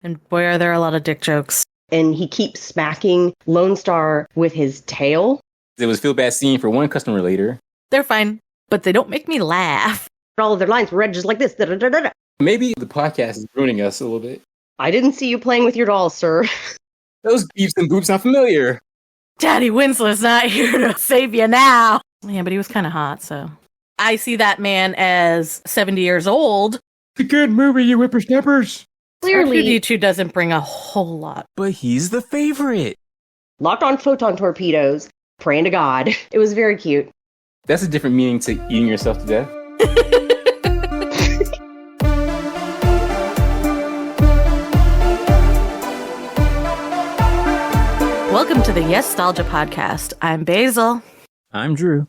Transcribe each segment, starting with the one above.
And boy, are there a lot of dick jokes. And he keeps smacking Lone Star with his tail. It was a feel-bad scene for one customer later. They're fine, but they don't make me laugh. All of their lines were read just like this. Da-da-da-da-da. Maybe the podcast is ruining us a little bit. I didn't see you playing with your dolls, sir. Those beeps and boops sound familiar. Daddy Winslow's not here to save you now. Yeah, but he was kind of hot, so. I see that man as 70 years old. It's a good movie, you whippersnappers. Clearly, R2-D2 doesn't bring a whole lot. But he's the favorite. locked on photon torpedoes, praying to God. It was very cute. That's a different meaning to eating yourself to death. Welcome to the Yestalgia podcast. I'm Basil. I'm Drew.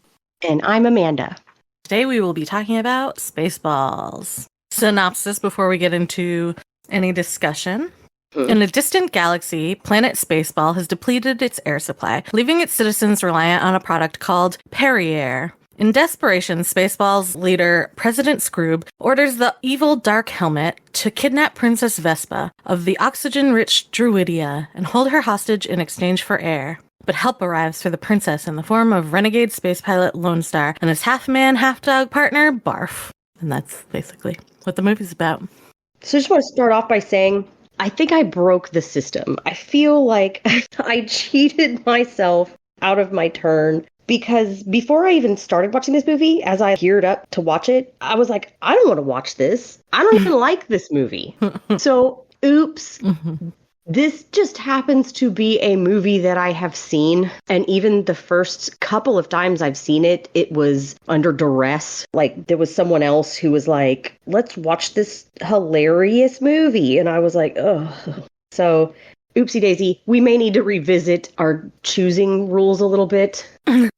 And I'm Amanda. Today we will be talking about Spaceballs. Synopsis before we get into any discussion. In a distant galaxy, planet Spaceball has depleted its air supply, leaving its citizens reliant on a product called Perrier. In desperation, Spaceball's leader, President Scroob, orders the evil Dark Helmet to kidnap Princess Vespa of the oxygen-rich Druidia and hold her hostage in exchange for air. But help arrives for the princess in the form of renegade space pilot Lone Star and his half-man, half-dog partner, Barf. And that's basically what the movie's about. So I just want to start off by saying, I think I broke the system. I feel like I cheated myself out of my turn. Because before I even started watching this movie, as I geared up to watch it, I was like, I don't want to watch this. I don't even like this movie. So, oops. This just happens to be a movie that I have seen. And even the first couple of times I've seen it, it was under duress. Like, there was someone else who was like, let's watch this hilarious movie. And I was like, ugh. So, oopsie daisy, we may need to revisit our choosing rules a little bit.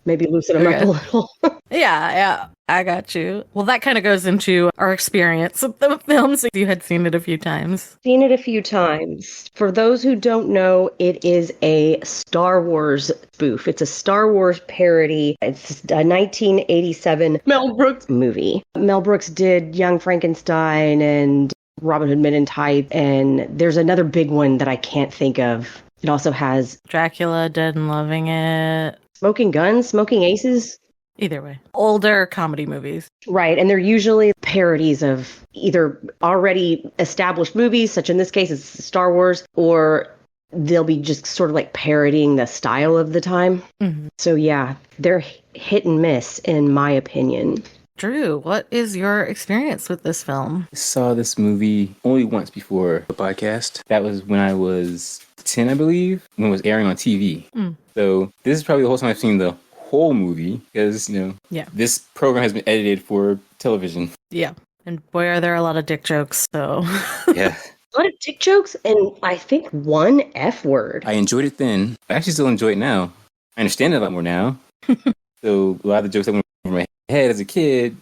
Maybe loosen them up a little. Yeah, I got you. Well, that kind of goes into our experience with the films. You had seen it a few times. Seen it a few times. For those who don't know, it is a Star Wars spoof. It's a Star Wars parody. It's a 1987 Mel Brooks movie. Mel Brooks did Young Frankenstein and Robin Hood Men in Tights, and there's another big one that I can't think of. It also has Dracula, Dead and Loving It. Smoking Guns, Smoking Aces. Either way. Older comedy movies. Right, and they're usually parodies of either already established movies, such in this case it's Star Wars, or they'll be just sort of like parodying the style of the time. So yeah, they're hit and miss in my opinion. Drew, what is your experience with this film? I saw this movie only once before the podcast. That was when I was 10, I believe, when it was airing on TV. So this is probably the whole time I've seen the whole movie because, this program has been edited for television. Yeah. And boy, are there a lot of dick jokes, so. Yeah. A lot of dick jokes and I think one F word. I enjoyed it then. I actually still enjoy it now. I understand it a lot more now. So a lot of the jokes that went over my head as a kid,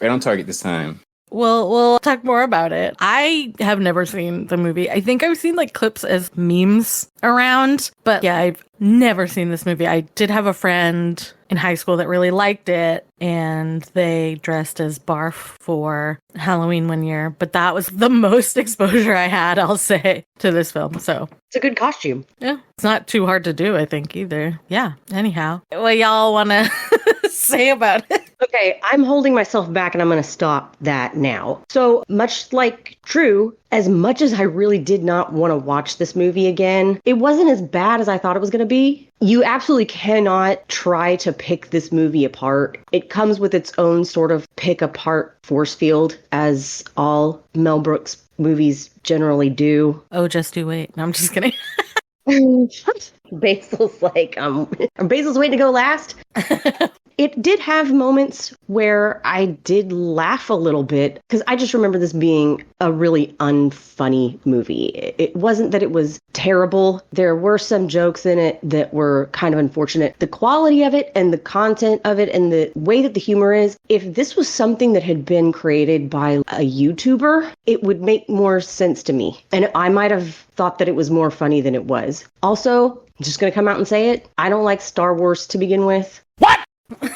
right on target this time. Well, we'll talk more about it. I have never seen the movie. I think I've seen like clips as memes around, but yeah, I've never seen this movie. I did have a friend in high school that really liked it, and they dressed as Barf for Halloween one year, but that was the most exposure I had, I'll say, to this film. So It's a good costume. yeah, it's not too hard to do, I think, either. Yeah, anyhow. What y'all want to say about it? Okay, I'm holding myself back and I'm going to stop that now. So much like Drew, as much as I really did not want to watch this movie again, it wasn't as bad as I thought it was going to be. You absolutely cannot try to pick this movie apart. It comes with its own sort of pick apart force field, as all Mel Brooks movies generally do. Oh, just you wait. No, I'm just kidding. Basil's like, Basil's waiting to go last. It did have moments where I did laugh a little bit because I just remember this being a really unfunny movie. It wasn't that it was terrible. There were some jokes in it that were kind of unfortunate. The quality of it and the content of it and the way that the humor is, if this was something that had been created by a YouTuber, it would make more sense to me. And I might have thought that it was more funny than it was. Also, I'm just going to come out and say it. I don't like Star Wars to begin with. What?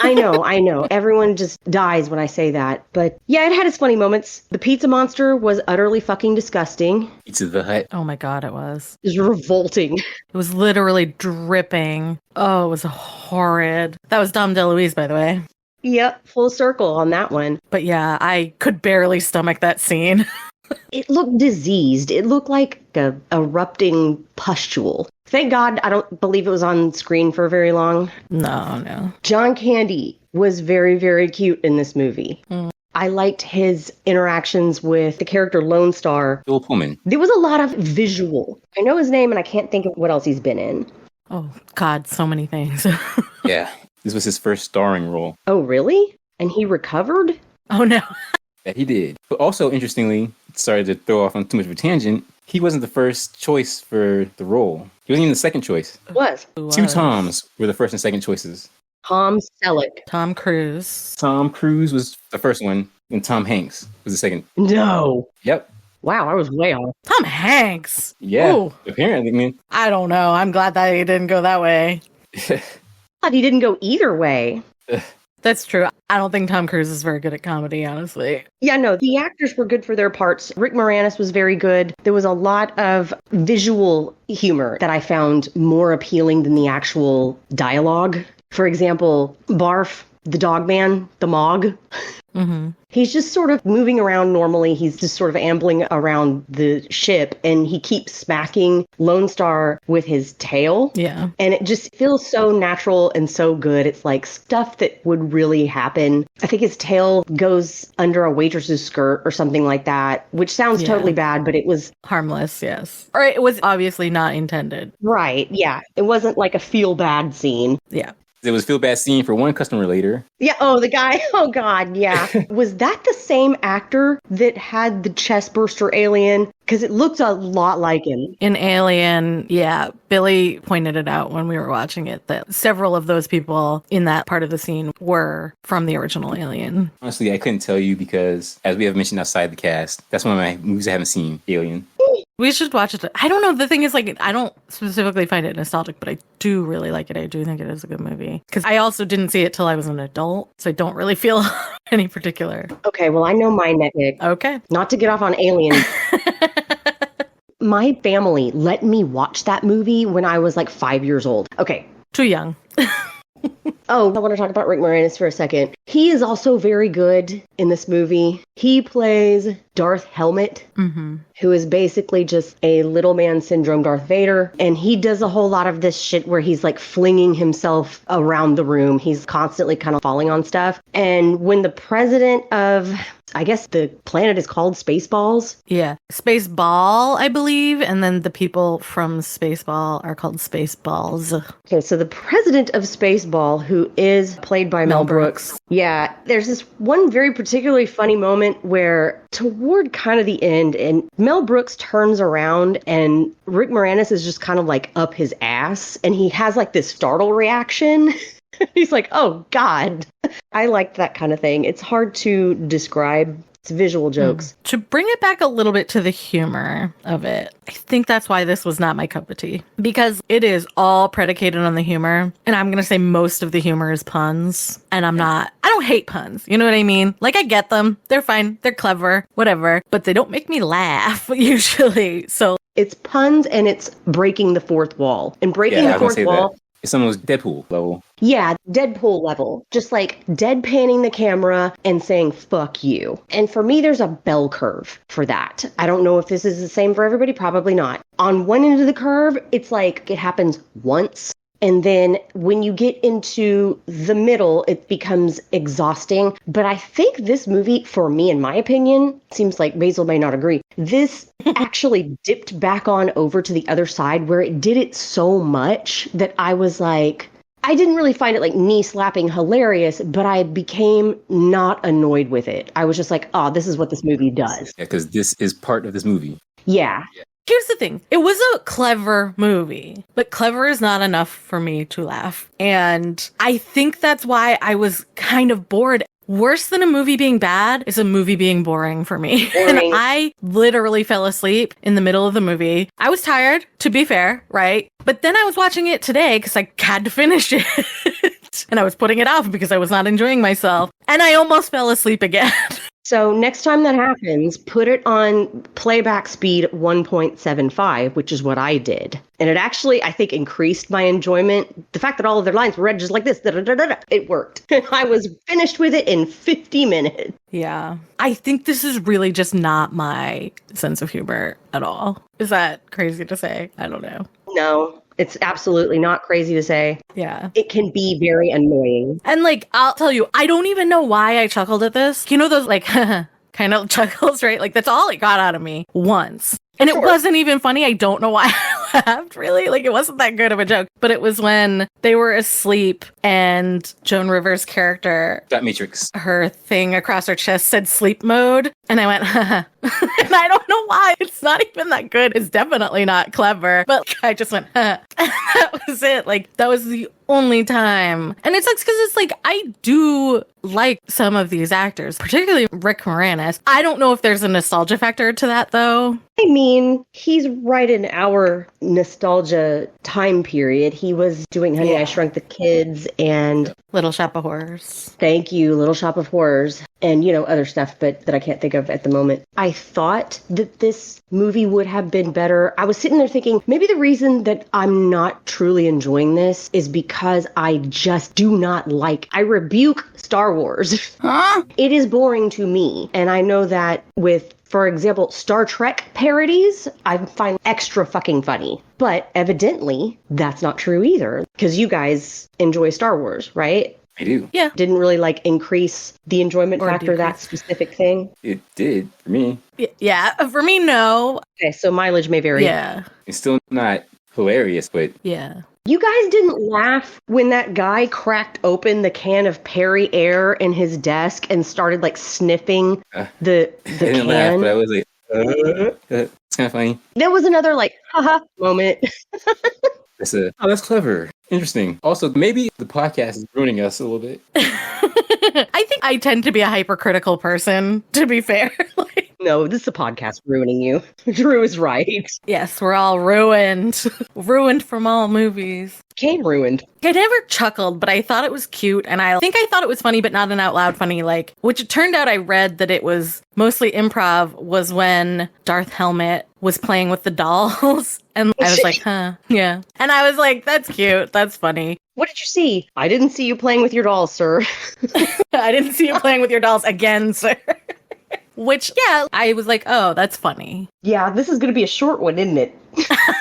I know. Everyone just dies when I say that. But yeah, it had its funny moments. The pizza monster was utterly fucking disgusting. Pizza the Hut. Oh my God, it was. It was revolting. It was literally dripping. Oh, it was horrid. That was Dom DeLuise, by the way. Yep, full circle on that one. But yeah, I could barely stomach that scene. It looked diseased. It looked like a erupting pustule. Thank God I don't believe it was on screen for very long. No. John Candy was very, very cute in this movie. I liked his interactions with the character Lone Star. Bill Pullman. There was a lot of visual. I know his name and I can't think of what else he's been in. Oh, God, so many things. Yeah. This was his first starring role. Oh, really? And he recovered? Oh, no. That he did. But also, interestingly, sorry to throw off on too much of a tangent, he wasn't the first choice for the role. He wasn't even the second choice. Was. Two Toms were the first and second choices. Tom Selleck. Tom Cruise. Tom Cruise was the first one, and Tom Hanks was the second. No. Yep. Wow, I was way off. Tom Hanks. Yeah. Ooh. Apparently, I mean. I don't know. I'm glad that he didn't go that way. Thought he didn't go either way. That's true. I don't think Tom Cruise is very good at comedy, honestly. Yeah, no, the actors were good for their parts. Rick Moranis was very good. There was a lot of visual humor that I found more appealing than the actual dialogue. For example, Barf, the dog man, the Mog. Mm-hmm. He's just sort of moving around normally. He's just sort of ambling around the ship and he keeps smacking Lone Star with his tail. Yeah. And it just feels so natural and so good. It's like stuff that would really happen. I think his tail goes under a waitress's skirt or something like that, which sounds totally bad, but it was harmless, yes. Or it was obviously not intended. Right. Yeah. It wasn't like a feel bad scene. Yeah. It was a feel bad scene for one customer later. Yeah. Oh, the guy. Oh, God. Yeah. Was that the same actor that had the chest burster alien? Because it looked a lot like him. In Alien, yeah, Billy pointed it out when we were watching it that several of those people in that part of the scene were from the original Alien. Honestly, I couldn't tell you because, as we have mentioned outside the cast, that's one of my movies I haven't seen, Alien. We should watch it. I don't know. The thing is, like, I don't specifically find it nostalgic, but I do really like it. I do think it is a good movie. Because I also didn't see it till I was an adult, so I don't really feel any particular. Okay, well, I know my nitpick. Okay. Not to get off on Alien. My family let me watch that movie when I was like 5 years old. Okay. Too young. Oh, I want to talk about Rick Moranis for a second. He is also very good in this movie. He plays Darth Helmet, who is basically just a little man syndrome Darth Vader. And he does a whole lot of this shit where he's like flinging himself around the room. He's constantly kind of falling on stuff. And when the president of, I guess the planet is called Spaceballs. Yeah. Spaceball, I believe. And then the people from Spaceball are called Spaceballs. Okay, so the president of Spaceball, who is played by Mel Brooks. Yeah, there's this one very particularly funny moment where toward kind of the end, and Mel Brooks turns around and Rick Moranis is just kind of like up his ass. And he has like this startle reaction. He's like, oh, God. I liked that kind of thing. It's hard to describe. It's visual jokes. To bring it back a little bit to the humor of it, I think that's why this was not my cup of tea. Because it is all predicated on the humor. And I'm going to say most of the humor is puns. And I don't hate puns. You know what I mean? Like, I get them. They're fine. They're clever. Whatever. But they don't make me laugh, usually. So it's puns and it's breaking the fourth wall. And breaking the fourth wall. It's almost Deadpool level. Yeah, Deadpool level. Just like deadpanning the camera and saying, fuck you. And for me, there's a bell curve for that. I don't know if this is the same for everybody. Probably not. On one end of the curve, it's like it happens once. And then when you get into the middle, it becomes exhausting. But I think this movie, for me, in my opinion, seems like Basil may not agree. This actually dipped back on over to the other side where it did it so much that I was like, I didn't really find it like knee slapping hilarious, but I became not annoyed with it. I was just like, oh, this is what this movie does. Yeah, because this is part of this movie. Yeah. Here's the thing. It was a clever movie, but clever is not enough for me to laugh. And I think that's why I was kind of bored. Worse than a movie being bad is a movie being boring for me. And I literally fell asleep in the middle of the movie. I was tired, to be fair, right? But then I was watching it today because I had to finish it. it. And I was putting it off because I was not enjoying myself. And I almost fell asleep again. So next time that happens, put it on playback speed 1.75, which is what I did. And it actually, I think, increased my enjoyment. The fact that all of their lines were read just like this, it worked. I was finished with it in 50 minutes. Yeah. I think this is really just not my sense of humor at all. Is that crazy to say? I don't know. No. It's absolutely not crazy to say. Yeah. It can be very annoying. And like, I'll tell you, I don't even know why I chuckled at this. You know those like kind of chuckles, right? Like that's all it got out of me once. And it wasn't even funny. I don't know why I laughed, really. Like, it wasn't that good of a joke. But it was when they were asleep and Joan Rivers' character... That Matrix. Her thing across her chest said sleep mode. And I went, haha. And I don't know why. It's not even that good. It's definitely not clever. But I just went, huh. And that was it. Like, that was the only time. And it sucks because it's like, I do like some of these actors, particularly Rick Moranis. I don't know if there's a nostalgia factor to that, though. I mean, he's right in our nostalgia time period. He was doing Honey, I Shrunk the Kids and... Little Shop of Horrors. Thank you, Little Shop of Horrors. And, you know, other stuff, but that I can't think of at the moment. I thought that this movie would have been better. I was sitting there thinking, maybe the reason that I'm not truly enjoying this is because I just do not like... I rebuke Star Wars. Huh? It is boring to me. And I know that with... For example, Star Trek parodies, I find extra fucking funny. But evidently, that's not true either. Because you guys enjoy Star Wars, right? I do. Yeah. Didn't really, like, increase the enjoyment factor, that specific thing? It did, for me. Yeah, for me, no. Okay, so mileage may vary. Yeah. It's still not hilarious, but... Yeah. You guys didn't laugh when that guy cracked open the can of Perrier in his desk and started like sniffing the I didn't can? laugh, but I was like, it's kind of funny. That was another like, haha moment. That's clever. Interesting. Also, maybe the podcast is ruining us a little bit. I think I tend to be a hypercritical person, to be fair. No, this is a podcast ruining you. Drew is right. Yes, we're all ruined. Ruined from all movies. Kane ruined. I never chuckled, but I thought it was cute. And I think I thought it was funny, but not an out loud funny, like, which it turned out I read that it was mostly improv was when Darth Helmet was playing with the dolls. And I was like, huh, yeah. And I was like, that's cute. That's funny. What did you see? I didn't see you playing with your dolls, sir. I didn't see you playing with your dolls again, sir. Which, yeah, I was like, oh, that's funny. Yeah, this is going to be a short one, isn't it?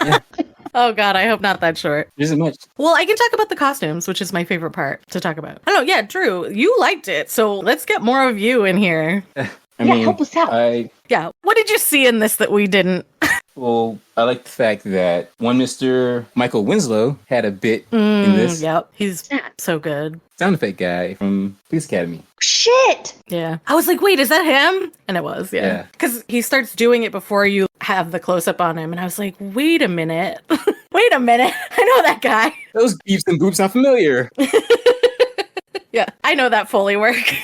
Yeah. Oh, God, I hope not that short. There isn't much. Well, I can talk about the costumes, which is my favorite part to talk about. I don't know, yeah, Drew, you liked it, so let's get more of you in here. I mean, help us out. Yeah, what did you see in this that we didn't? Well, I like the fact that one Mr. Michael Winslow had a bit in this. Yep, he's so good. Sound effect guy from Police Academy. Shit! Yeah. I was like, wait, is that him? And it was, yeah. Because he starts doing it before you have the close-up on him. And I was like, wait a minute. Wait a minute. I know that guy. Those beeps and boops sound familiar. Yeah, I know that Foley work.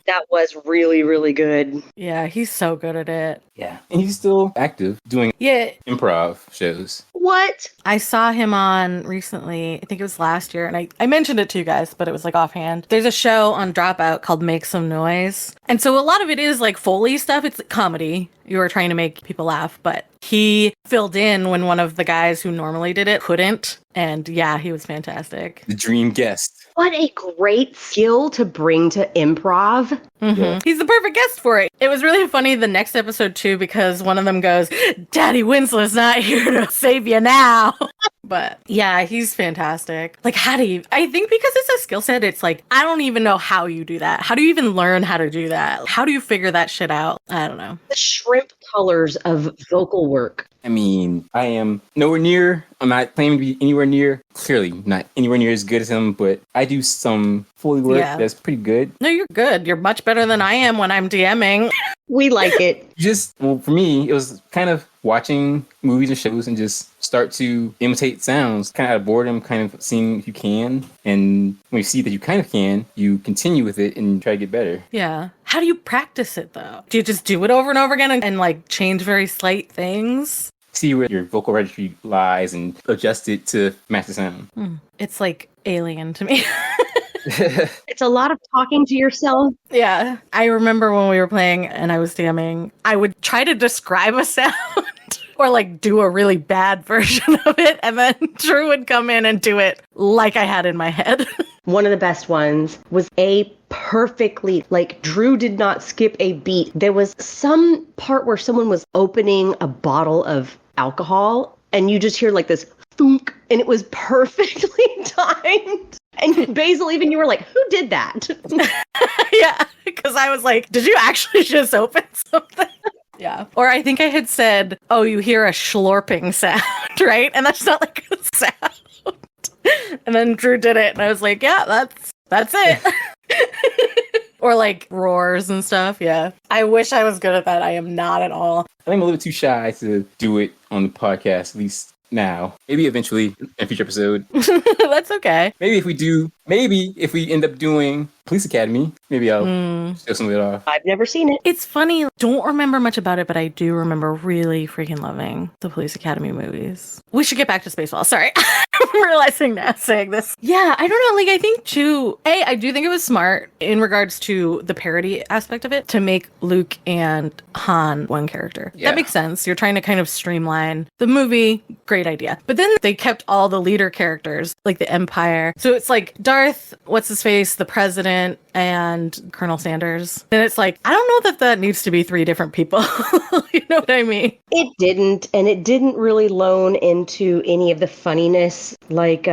That was really, really good. Yeah, he's so good at it. Yeah. And he's still active doing improv shows. What? I saw him on recently, I think it was last year, and I mentioned it to you guys, but it was like offhand. There's a show on Dropout called Make Some Noise. And so a lot of it is like Foley stuff. It's comedy. You were trying to make people laugh, but he filled in when one of the guys who normally did it couldn't. And yeah, he was fantastic. The dream guest. What a great skill to bring to improv. Mm-hmm. Yeah. He's the perfect guest for it. It was really funny the next episode too, because one of them goes, Daddy Winslow's not here to save you now. But yeah, he's fantastic. Like, how do you, I think because it's a skill set, it's like, I don't even know how you do that. How do you even learn how to do that? How do you figure that shit out? I don't know. The shrimp colors of vocal work. I mean, I am nowhere near, I'm not claiming to be anywhere near, clearly not anywhere near as good as him, but I do some Foley work that's pretty good. No, you're good. You're much better than I am when I'm DMing. We like it. Well, for me, it was kind of watching movies and shows and just start to imitate sounds, kind of out of boredom, kind of seeing if you can. And when you see that you kind of can, you continue with it and try to get better. Yeah. How do you practice it, though? Do you just do it over and over again and like change very slight things? See where your vocal registry lies and adjust it to match the sound. It's like alien to me. It's a lot of talking to yourself. Yeah. I remember when we were playing and I was DMing, I would try to describe a sound or like do a really bad version of it. And then Drew would come in and do it like I had in my head. One of the best ones was perfectly, like, Drew did not skip a beat. There was some part where someone was opening a bottle of alcohol and you just hear like this thunk, and it was perfectly timed. And Basil, even you were like, who did that? Yeah, because I was like, did you actually just open something? Yeah. Or I think I had said, oh, you hear a schlorping sound, right? And that's not like a sound. And then Drew did it, and I was like, yeah, that's it. Or like roars and stuff. Yeah. I wish I was good at that. I am not at all. I think I'm a little too shy to do it on the podcast, at least now. Maybe eventually in a future episode. That's okay. Maybe if we end up doing Police Academy, maybe I'll show some of it off. I've never seen it. It's funny. Don't remember much about it, but I do remember really freaking loving the Police Academy movies. We should get back to Spaceballs. Sorry. I'm realizing now saying this. Yeah, I don't know. Like, I think too, I do think it was smart in regards to the parody aspect of it to make Luke and Han one character. Yeah. That makes sense. You're trying to kind of streamline the movie. Great idea. But then they kept all the leader characters, like the Empire. So it's like Darth, what's his face, the President, and Colonel Sanders. And it's like, I don't know that needs to be 3 different people. You know what I mean? It didn't, and it didn't really loan into any of the funniness. Like,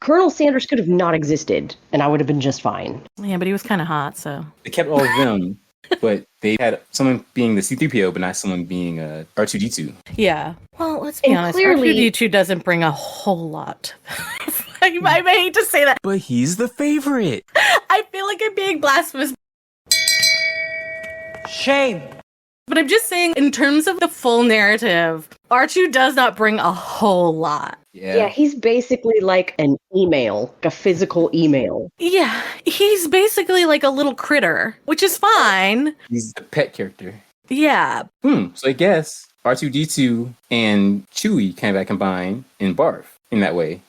Colonel Sanders could have not existed, and I would have been just fine. Yeah, but he was kind of hot, so. They kept all of them, but they had someone being the C-3PO, but not someone being R2-D2. Yeah. Well, let's be honest. Clearly, R2-D2 doesn't bring a whole lot. I hate to say that. But he's the favorite. I feel like I'm being blasphemous. Shame. But I'm just saying, in terms of the full narrative, R2 does not bring a whole lot. Yeah, he's basically like an email, a physical email. Yeah, he's basically like a little critter, which is fine. He's the pet character. Yeah. So I guess R2-D2 and Chewie kind of got combined in Barf in that way.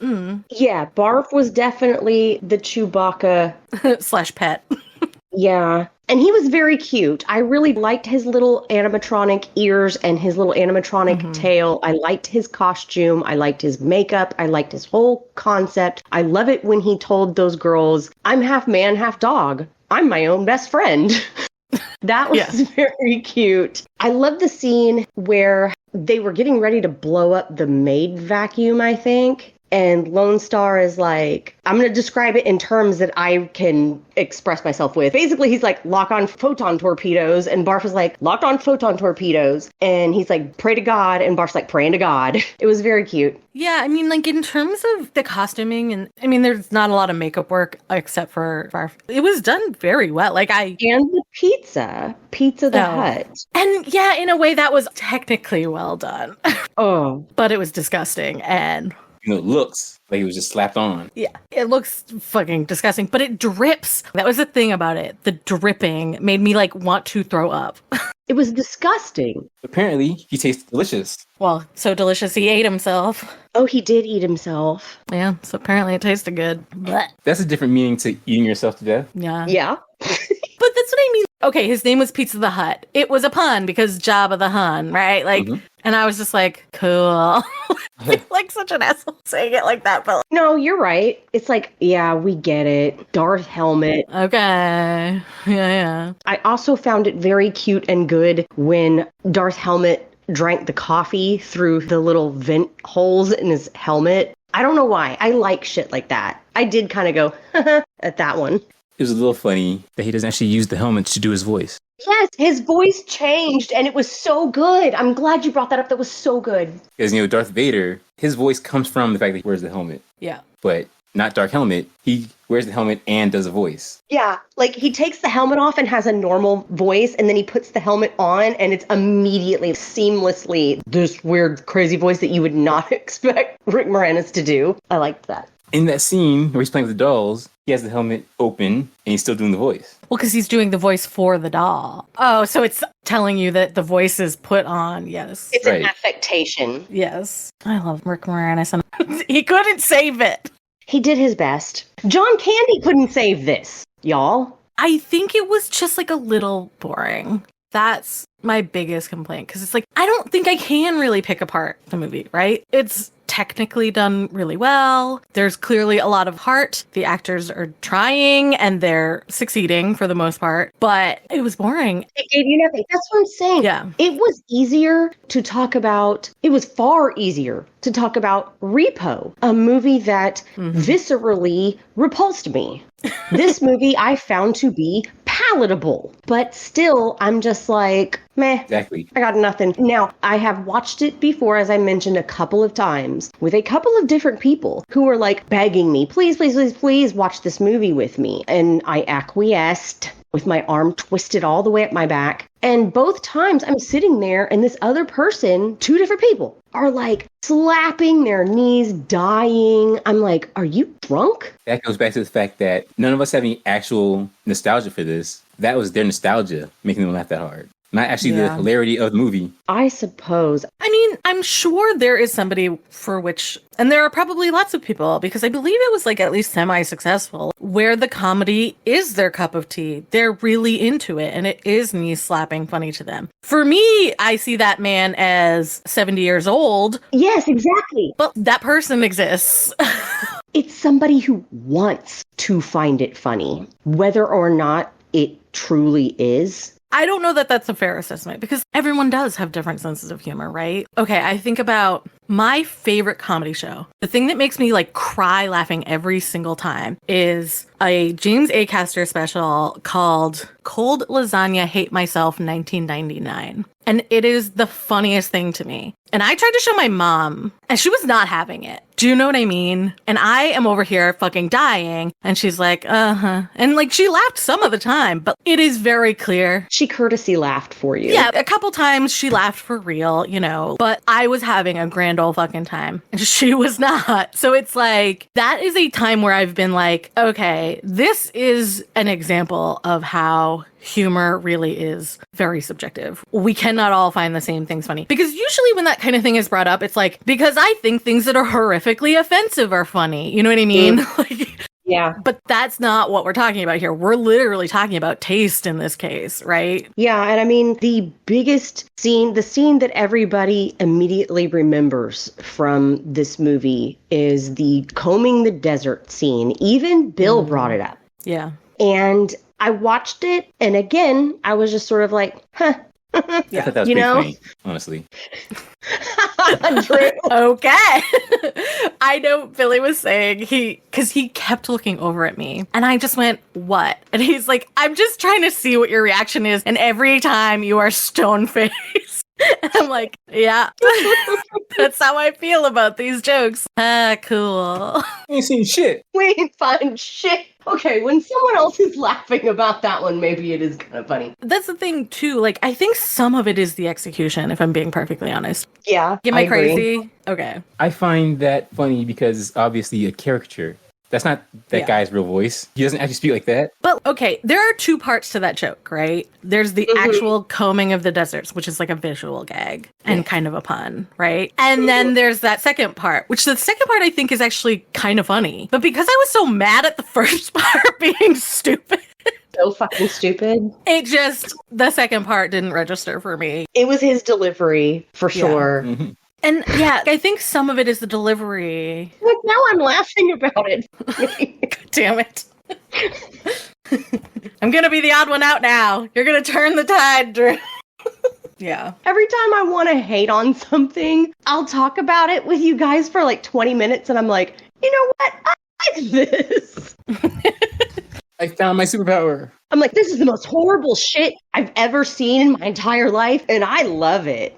Yeah, Barf was definitely the Chewbacca / pet. Yeah. And he was very cute. I really liked his little animatronic ears and his little animatronic tail. I liked his costume. I liked his makeup. I liked his whole concept. I love it when he told those girls, I'm half man, half dog. I'm my own best friend. That was very cute. I love the scene where they were getting ready to blow up the maid vacuum, I think. And Lone Star is like, I'm going to describe it in terms that I can express myself with. Basically, he's like, lock on photon torpedoes. And Barf is like, locked on photon torpedoes. And he's like, pray to God. And Barf's like, praying to God. It was very cute. Yeah, I mean, like, in terms of the costuming, and I mean, there's not a lot of makeup work except for Barf. It was done very well. Like, And the Pizza the Hut. And yeah, in a way, that was technically well done. Oh. But it was disgusting. And it looks like it was just slapped on. Yeah, it looks fucking disgusting, but it drips. That was the thing about it. The dripping made me like want to throw up. It was disgusting. Apparently, he tastes delicious. Well, so delicious he ate himself. Oh, he did eat himself. Yeah, so apparently it tasted good. Blech. That's a different meaning to eating yourself to death. Yeah. Yeah. But that's what I mean. Okay, his name was Pizza the Hut. It was a pun because Jabba the Hun, right? Like, and I was just like, cool. Like such an asshole saying it like that, but no, you're right. It's like, yeah, we get it. Darth Helmet. Okay. Yeah. I also found it very cute and good when Darth Helmet drank the coffee through the little vent holes in his helmet. I don't know why. I like shit like that. I did kind of go, at that one. It was a little funny that he doesn't actually use the helmet to do his voice. Yes, his voice changed and it was so good. I'm glad you brought that up. That was so good. Because, Darth Vader, his voice comes from the fact that he wears the helmet. Yeah. But not Dark Helmet. He wears the helmet and does a voice. Yeah, like he takes the helmet off and has a normal voice, and then he puts the helmet on, and it's immediately, seamlessly, this weird, crazy voice that you would not expect Rick Moranis to do. I liked that. In that scene where he's playing with the dolls, he has the helmet open, and he's still doing the voice. Well, because he's doing the voice for the doll. Oh, so it's telling you that the voice is put on. Yes. It's an affectation. Yes. I love Rick Moranis. And he couldn't save it. He did his best. John Candy couldn't save this, y'all. I think it was just like a little boring. That's my biggest complaint, because it's like, I don't think I can really pick apart the movie, right? It's technically done really well. There's clearly a lot of heart. The actors are trying and they're succeeding for the most part, but it was boring. It gave you nothing. That's what I'm saying. Yeah. It was easier to talk about, it was far easier to talk about Repo, a movie that viscerally repulsed me. This movie I found to be palatable, but still I'm just like, meh. Exactly. I got nothing. Now, I have watched it before, as I mentioned, a couple of times with a couple of different people who were like begging me, please, please, please, please watch this movie with me. And I acquiesced with my arm twisted all the way up my back. And both times I'm sitting there and this other person, two different people, are like slapping their knees, dying. I'm like, are you drunk? That goes back to the fact that none of us have any actual nostalgia for this. That was their nostalgia making them laugh that hard. Not actually the hilarity of the movie. I suppose. I mean, I'm sure there is somebody for which, and there are probably lots of people, because I believe it was like at least semi-successful, where the comedy is their cup of tea. They're really into it, and it is knee-slapping funny to them. For me, I see that man as 70 years old. Yes, exactly. But that person exists. It's somebody who wants to find it funny, whether or not it truly is. I don't know that that's a fair assessment, because everyone does have different senses of humor, right? Okay, I think about my favorite comedy show. The thing that makes me like cry laughing every single time is a James Acaster special called Cold Lasagna Hate Myself 1999. And it is the funniest thing to me. And I tried to show my mom, and she was not having it. Do you know what I mean? And I am over here fucking dying. And she's like, uh-huh. And like, she laughed some of the time, but it is very clear. She courtesy laughed for you. Yeah, a couple times she laughed for real, you know, but I was having a grand old fucking time. And she was not. So it's like, that is a time where I've been like, okay, this is an example of how humor really is very subjective. We cannot all find the same things funny. Because usually when that kind of thing is brought up, it's like, because I think things that are horrifically offensive are funny. You know what I mean? Like, yeah. But that's not what we're talking about here. We're literally talking about taste in this case, right? Yeah, and I mean, the biggest scene, the scene that everybody immediately remembers from this movie is the combing the desert scene. Even Bill brought it up. Yeah. And I watched it, and again, I was just sort of like, huh. I thought that was pretty funny, honestly. Okay. I know Billy was saying because he kept looking over at me, and I just went, what? And he's like, I'm just trying to see what your reaction is, and every time you are stone-faced. And I'm like, yeah, that's how I feel about these jokes. Cool. We ain't seen shit. We ain't find shit. Okay, when someone else is laughing about that one, maybe it is kind of funny. That's the thing, too. Like, I think some of it is the execution, if I'm being perfectly honest. Yeah. Am I crazy? Okay. I find that funny because it's obviously a caricature. That's not that guy's real voice. He doesn't actually speak like that. But, okay, there are two parts to that joke, right? There's the actual combing of the deserts, which is like a visual gag and kind of a pun, right? And then there's that second part, which the second part I think is actually kind of funny. But because I was so mad at the first part being stupid, so fucking stupid. it just, the second part didn't register for me. It was his delivery, for sure. Mm-hmm. And yeah, I think some of it is the delivery. Like, now I'm laughing about it. God damn it. I'm going to be the odd one out now. You're going to turn the tide, Drew. Yeah. Every time I want to hate on something, I'll talk about it with you guys for like 20 minutes, and I'm like, you know what? I like this. I found my superpower. I'm like, this is the most horrible shit I've ever seen in my entire life, and I love it.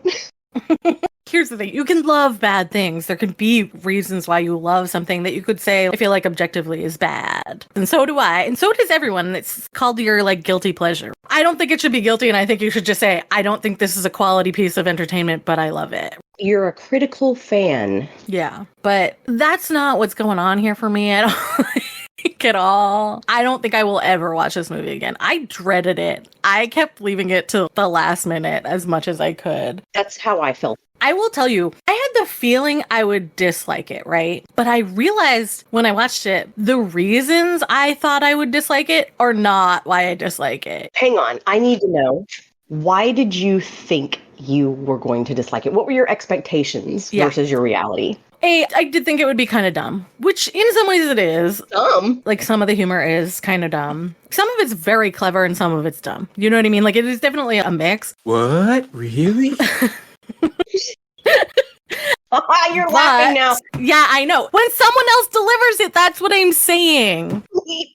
Here's the thing. You can love bad things. There can be reasons why you love something that you could say, I feel like objectively is bad. And so do I. And so does everyone. It's called your like guilty pleasure. I don't think it should be guilty. And I think you should just say, I don't think this is a quality piece of entertainment, but I love it. You're a critical fan. Yeah. But that's not what's going on here for me at all. At all. I don't think I will ever watch this movie again. I dreaded it. I kept leaving it till the last minute as much as I could. That's how I felt. I will tell you, I had the feeling I would dislike it, right? But I realized when I watched it, the reasons I thought I would dislike it are not why I dislike it. Hang on. I need to know, why did you think you were going to dislike it? What were your expectations versus your reality? I did think it would be kind of dumb, which in some ways it is. Dumb? Like, some of the humor is kind of dumb. Some of it's very clever and some of it's dumb. You know what I mean? Like, it is definitely a mix. What? Really? You're laughing now. Yeah, I know. When someone else delivers it, that's what I'm saying.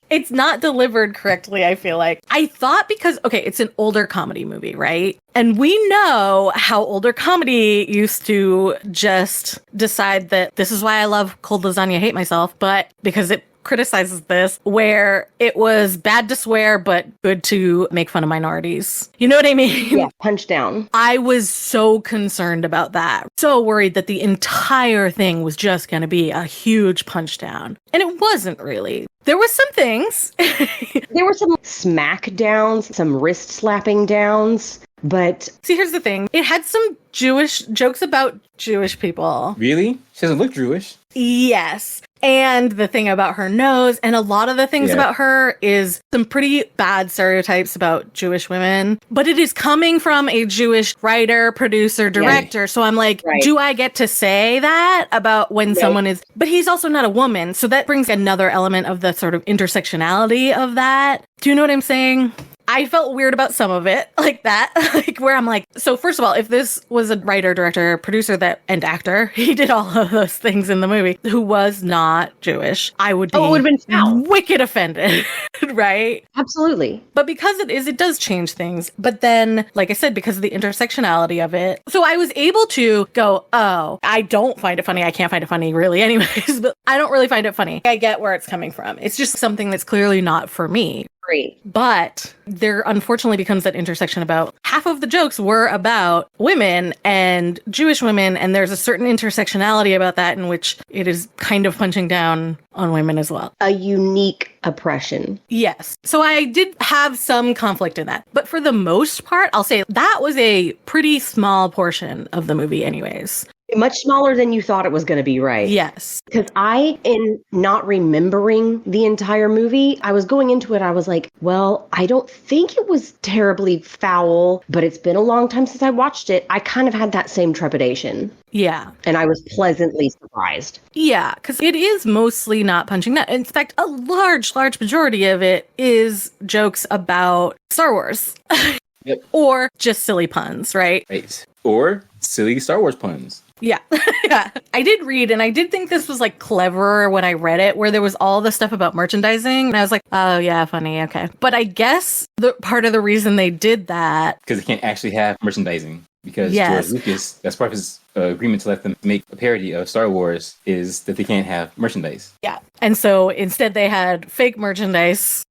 It's not delivered correctly, I feel like. I thought because, okay, it's an older comedy movie, right? And we know how older comedy used to just decide that this is why I love cold lasagna, hate myself, but because it criticizes this, where it was bad to swear, but good to make fun of minorities. You know what I mean? Yeah, punch down. I was so concerned about that. So worried that the entire thing was just going to be a huge punch down. And it wasn't really. There was some things. There were some smack downs, some wrist slapping downs, but... See, here's the thing. It had some Jewish jokes about Jewish people. Really? She doesn't look Jewish. Yes. And the thing about her nose, and a lot of the things about her is some pretty bad stereotypes about Jewish women. But it is coming from a Jewish writer, producer, director. So I'm like, do I get to say that about when someone is... But he's also not a woman. So that brings another element of the sort of intersectionality of that. Do you know what I'm saying? I felt weird about some of it, like that, like where I'm like, so first of all, if this was a writer, director, producer and actor, he did all of those things in the movie, who was not Jewish, I would be it would have been wicked offended, right? Absolutely. But because it does change things. But then, like I said, because of the intersectionality of it, so I was able to go, oh, I don't find it funny. I can't find it funny really anyways, but I don't really find it funny. I get where it's coming from. It's just something that's clearly not for me. But there unfortunately becomes that intersection about half of the jokes were about women and Jewish women, and there's a certain intersectionality about that in which it is kind of punching down on women as well. A unique oppression. Yes. So I did have some conflict in that. But for the most part, I'll say that was a pretty small portion of the movie anyways. Much smaller than you thought it was going to be, right? Yes. Because in not remembering the entire movie, I was going into it, I was like, well, I don't think it was terribly foul, but it's been a long time since I watched it. I kind of had that same trepidation. Yeah. And I was pleasantly surprised. Yeah, because it is mostly not punching down. In fact, a large majority of it is jokes about Star Wars. Yep. Or just silly puns, right? Right. Or silly Star Wars puns. Yeah. Yeah. I did read, and I did think this was like clever when I read it, where there was all the stuff about merchandising. And I was like, oh, yeah, funny. Okay. But I guess the part of the reason they did that. Because they can't actually have merchandising. Because George Lucas, that's part of his agreement to let them make a parody of Star Wars, is that they can't have merchandise. Yeah. And so instead they had fake merchandise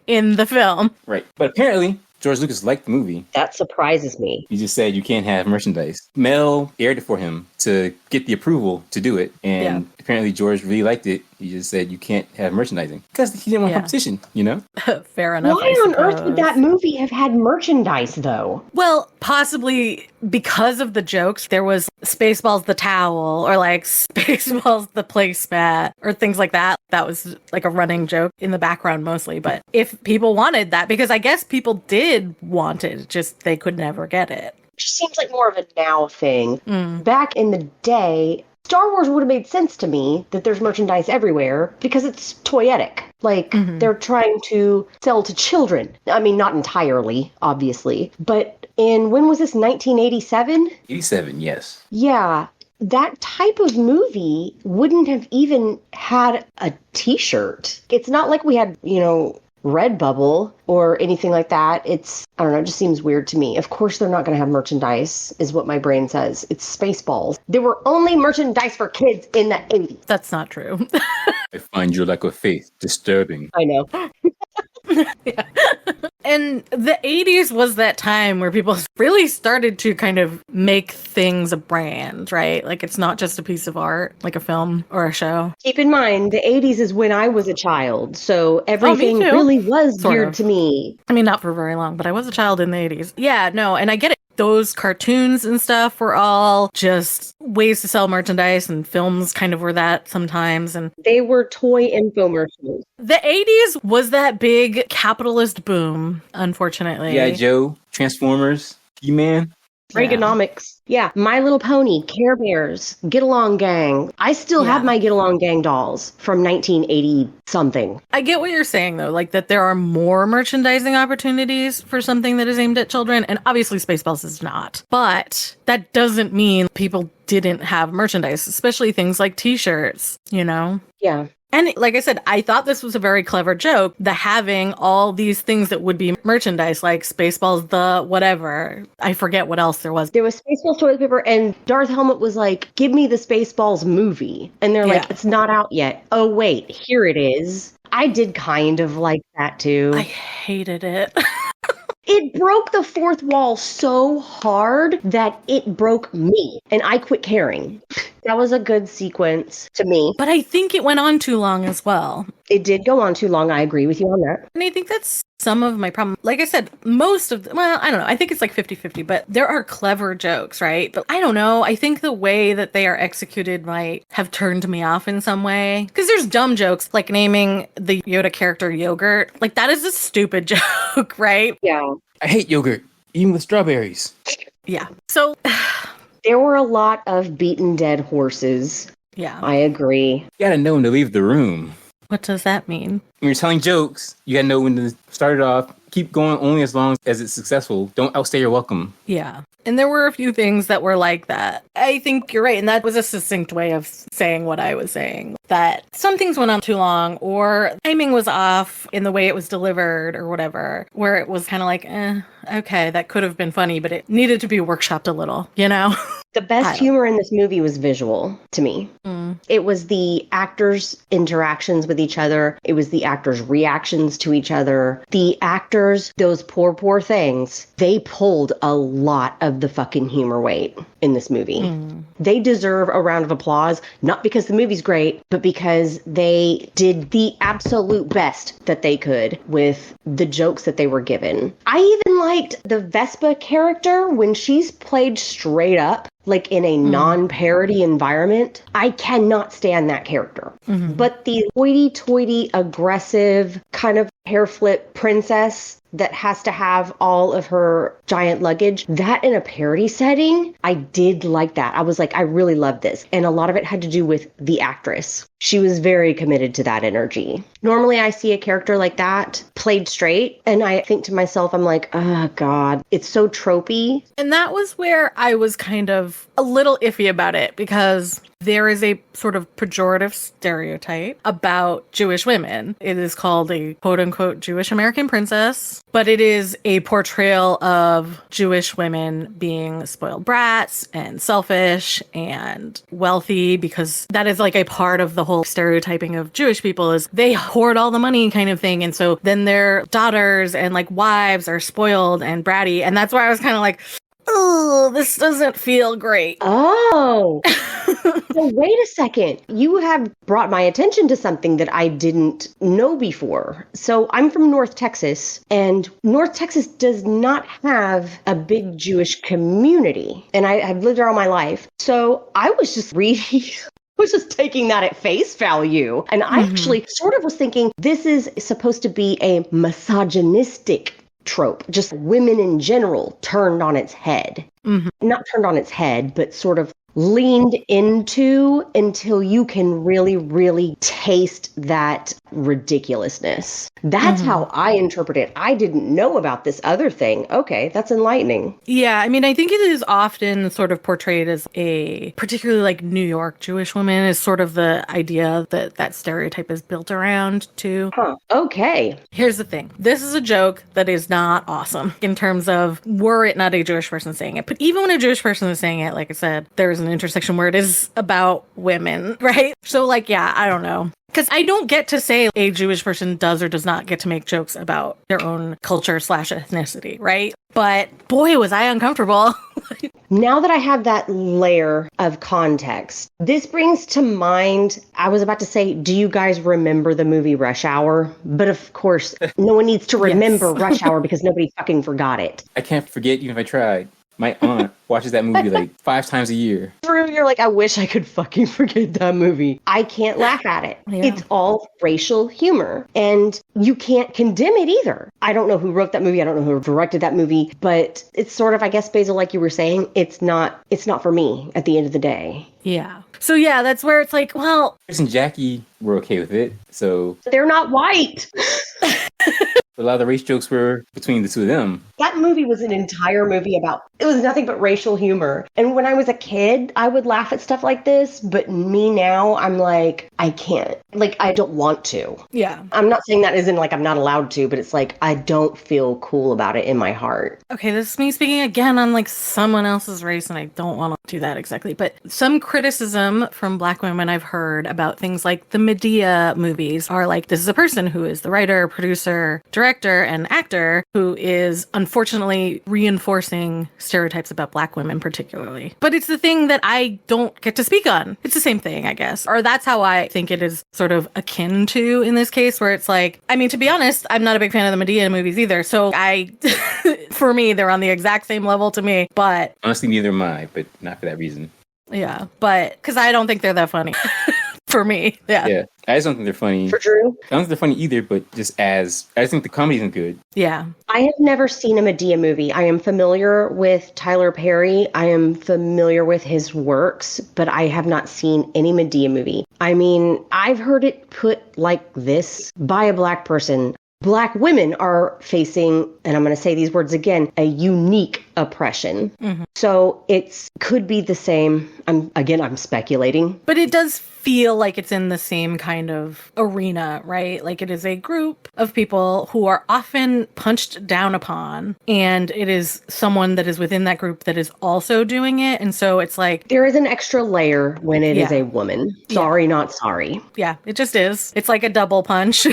in the film. Right. But apparently, George Lucas liked the movie. That surprises me. He just said you can't have merchandise. Mel aired it for him to get the approval to do it. And apparently George really liked it. He just said you can't have merchandising. Because he didn't want competition, you know? Fair enough. Why on earth would that movie have had merchandise, though? Well, possibly because of the jokes. There was Spaceballs the towel, or like Spaceballs the placemat, or things like that. That was like a running joke in the background mostly. But if people wanted that, because I guess people did want it, just they could never get it. Just seems like more of a now thing. Back in the day, Star Wars would have made sense to me that there's merchandise everywhere because it's toyetic. Like, they're trying to sell to children. I mean, not entirely, obviously. But when was this, 1987? 87, yes. Yeah. That type of movie wouldn't have even had a t-shirt. It's not like we had, Redbubble or anything like that. It's, I don't know, it just seems weird to me. Of course they're not going to have merchandise, is what my brain says. It's Spaceballs. There were only merchandise for kids in the 80s. That's not true. I find your lack of faith disturbing. I know. Yeah. And the 80s was that time where people really started to kind of make things a brand, right? Like, it's not just a piece of art, like a film or a show. Keep in mind, the 80s is when I was a child, so everything really was geared to me. I mean, not for very long, but I was a child in the 80s. Yeah, no, and I get it. those cartoons and stuff were all just ways to sell merchandise, and films kind of were that sometimes. And they were toy infomercials. The 80s was that big capitalist boom, unfortunately. Yeah, Joe, Transformers, He-Man. Reaganomics. Yeah. My Little Pony, Care Bears, Get Along Gang. I still have my Get Along Gang dolls from 1980 something. I get what you're saying, though, like that there are more merchandising opportunities for something that is aimed at children. And obviously Spaceballs is not. But that doesn't mean people didn't have merchandise, especially things like t-shirts, you know? Yeah. And like I said, I thought this was a very clever joke, the having all these things that would be merchandise, like Spaceballs, the whatever. I forget what else there was. There was Spaceballs toilet paper, and Darth Helmet was like, give me the Spaceballs movie. And they're like, it's not out yet. Oh, wait, here it is. I did kind of like that, too. I hated it. It broke the fourth wall so hard that it broke me, and I quit caring. That was a good sequence to me. But I think it went on too long as well. It did go on too long. I agree with you on that. And I think that's some of my problem. Like I said, most of well, I don't know. I think it's like 50-50, but there are clever jokes, right? But I don't know. I think the way that they are executed might have turned me off in some way. Because there's dumb jokes, like naming the Yoda character Yogurt. Like, that is a stupid joke, right? Yeah. I hate yogurt, even with strawberries. Yeah. So... there were a lot of beaten dead horses. Yeah. I agree. You gotta know when to leave the room. What does that mean? When you're telling jokes, you gotta know when to start it off. Keep going only as long as it's successful. Don't outstay your welcome. Yeah. And there were a few things that were like that. I think you're right. And that was a succinct way of saying what I was saying. That some things went on too long, or timing was off in the way it was delivered or whatever, where it was kind of like, okay, that could have been funny, but it needed to be workshopped a little, you know? The best humor in this movie was visual to me. It was the actors' interactions with each other. It was the actors' reactions to each other. The actors, those poor things, they pulled a lot of the fucking humor weight in this movie. They deserve a round of applause, not because the movie's great, but because they did the absolute best that they could with the jokes that they were given. I even liked the Vespa character when she's played straight up, like in a non-parody environment. I cannot stand that character. But the hoity-toity, aggressive, kind of hair flip princess that has to have all of her giant luggage, that in a parody setting, I did like that. I was like, I really love this. And a lot of it had to do with the actress. She was very committed to that energy. Normally I see a character like that played straight, and I think to myself, I'm like, oh God, it's so tropey. And that was where I was kind of a little iffy about it, because there is a sort of pejorative stereotype about Jewish women. It is called a quote-unquote Jewish American princess, but it is a portrayal of Jewish women being spoiled brats and selfish and wealthy, because that is like a part of the whole stereotyping of Jewish people, is they hoard all the money kind of thing. And so then their daughters and like wives are spoiled and bratty. And that's why I was kind of like, oh, this doesn't feel great. Oh, so wait a second. You have brought my attention to something that I didn't know before. So I'm from North Texas, and North Texas does not have a big Jewish community. And I've lived there all my life. So I was just reading... was just taking that at face value. And I actually sort of was thinking this is supposed to be a misogynistic trope, just women in general turned on its head. Not turned on its head, but sort of leaned into until you can really, really taste that ridiculousness. That's how I interpret it. I didn't know about this other thing. Okay, that's enlightening. Yeah, I mean, I think it is often sort of portrayed as a, particularly like New York Jewish woman is sort of the idea that that stereotype is built around too. Okay. Here's the thing. This is a joke that is not awesome in terms of were it not a Jewish person saying it. But even when a Jewish person is saying it, like I said, there's an intersection where it is about women, right? So like, yeah, I don't know. Because I don't get to say a Jewish person does or does not get to make jokes about their own culture / ethnicity, right? But boy, was I uncomfortable. Now that I have that layer of context, this brings to mind, I was about to say, do you guys remember the movie Rush Hour? But of course, no one needs to remember Rush Hour because nobody fucking forgot it. I can't forget even if I tried. My aunt watches that movie like 5 times a year. You're like, I wish I could fucking forget that movie. I can't laugh at it. Yeah. It's all racial humor, and you can't condemn it either. I don't know who wrote that movie. I don't know who directed that movie, but it's sort of, I guess, Basil, like you were saying, it's not for me at the end of the day. Yeah. So yeah, that's where it's like, well, Chris and Jackie were okay with it, so they're not white. a lot of the race jokes were between the two of them. That movie was an entire movie it was nothing but racial humor. And when I was a kid, I would laugh at stuff like this, but me now, I'm like, I can't. Like, I don't want to. Yeah. I'm not saying that isn't like I'm not allowed to, but it's like, I don't feel cool about it in my heart. Okay, this is me speaking again on like someone else's race, and I don't want to do that exactly. But some criticism from Black women I've heard about things like the Medea movies are like, this is a person who is the writer, producer, director, and actor who is unfortunately reinforcing stereotypes about Black women particularly. But it's the thing that I don't get to speak on. It's the same thing, I guess. Or that's how I think it is sort of akin to in this case, where it's like, I mean, to be honest, I'm not a big fan of the Medea movies either. So for me, they're on the exact same level to me. But honestly, neither am I, but not for that reason. Yeah, but because I don't think they're that funny. For me, yeah. I just don't think they're funny. For Drew? I don't think they're funny either, but I just think the comedy isn't good. Yeah. I have never seen a Medea movie. I am familiar with Tyler Perry. I am familiar with his works, but I have not seen any Medea movie. I mean, I've heard it put like this by a Black person. Black women are facing, and I'm going to say these words again, a unique oppression. Mm-hmm. So it could be the same. I'm speculating. But it does feel like it's in the same kind of arena, right? Like it is a group of people who are often punched down upon, and it is someone that is within that group that is also doing it. And so it's like, there is an extra layer when it is a woman. Sorry, not sorry. Yeah, it just is. It's like a double punch.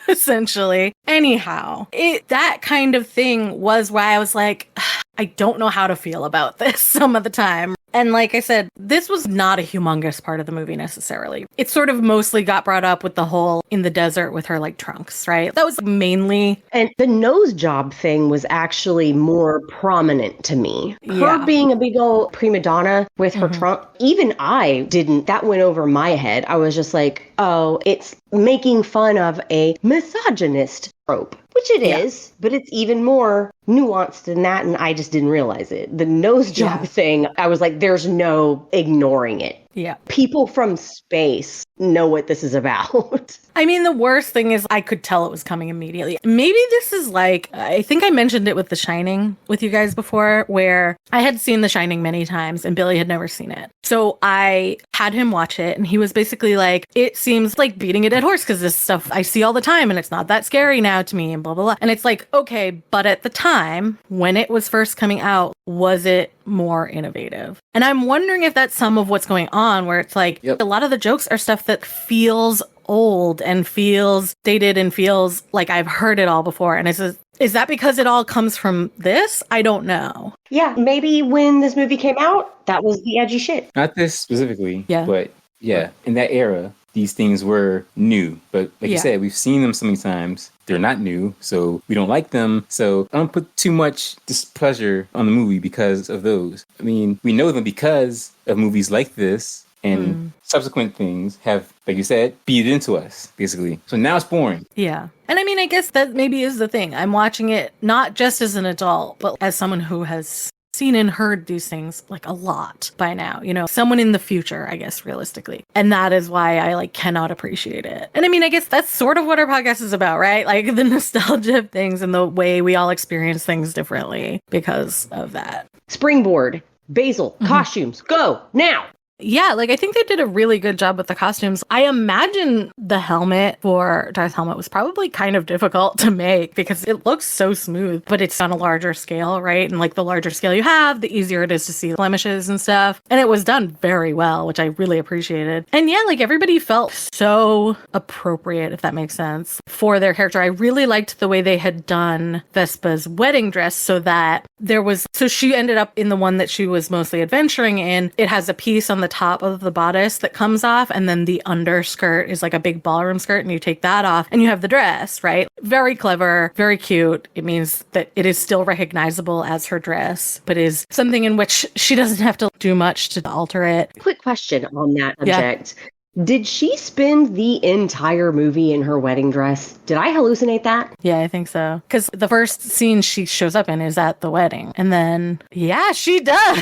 Essentially. Anyhow, that kind of thing was why I was like, I don't know how to feel about this some of the time. And like I said, this was not a humongous part of the movie necessarily. It sort of mostly got brought up with the whole in the desert with her like trunks, right? That was mainly. And the nose job thing was actually more prominent to me. Her being a big old prima donna with her trunk, even I didn't, that went over my head. I was just like, oh, it's making fun of a misogynist trope, which it is, but it's even more nuanced than that, and I just didn't realize it. The nose job thing, I was like, there's no ignoring it. Yeah. People from space know what this is about. I mean, the worst thing is I could tell it was coming immediately. Maybe this is like, I think I mentioned it with The Shining with you guys before, where I had seen The Shining many times and Billy had never seen it. So I had him watch it, and he was basically like, it seems like beating a dead horse because this stuff I see all the time and it's not that scary now to me and blah, blah, blah. And it's like, okay, but at the time when it was first coming out, was it more innovative? And I'm wondering if that's some of what's going on, where it's like a lot of the jokes are stuff that feels old and feels dated and feels like I've heard it all before. And is that because it all comes from this? I don't know. Yeah, maybe when this movie came out, that was the edgy shit. Not this specifically, but in that era, these things were new. But like you said, we've seen them so many times. They're not new, so we don't like them. So I don't put too much displeasure on the movie because of those. I mean, we know them because of movies like this, and subsequent things have, like you said, beat it into us, basically. So now it's boring. Yeah. And I mean, I guess that maybe is the thing. I'm watching it not just as an adult, but as someone who has seen and heard these things like a lot by now, you know, someone in the future, I guess, realistically. And that is why I like cannot appreciate it. And I mean, I guess that's sort of what our podcast is about, right? Like the nostalgia of things and the way we all experience things differently because of that. Springboard, Basil, costumes, go now. Yeah, like I think they did a really good job with the costumes. I imagine the helmet for Darth Helmet was probably kind of difficult to make because it looks so smooth, but it's on a larger scale, right? And like the larger scale you have, the easier it is to see blemishes and stuff. And it was done very well, which I really appreciated. And yeah, like everybody felt so appropriate, if that makes sense, for their character. I really liked the way they had done Vespa's wedding dress so that so she ended up in the one that she was mostly adventuring in. It has a piece on the top of the bodice that comes off, and then the underskirt is like a big ballroom skirt, and you take that off, and you have the dress, right? Very clever, very cute. It means that it is still recognizable as her dress, but is something in which she doesn't have to do much to alter it. Quick question on that subject. Yeah. Did she spend the entire movie in her wedding dress? Did I hallucinate that? Yeah, I think so. Because the first scene she shows up in is at the wedding. And then, yeah, she does.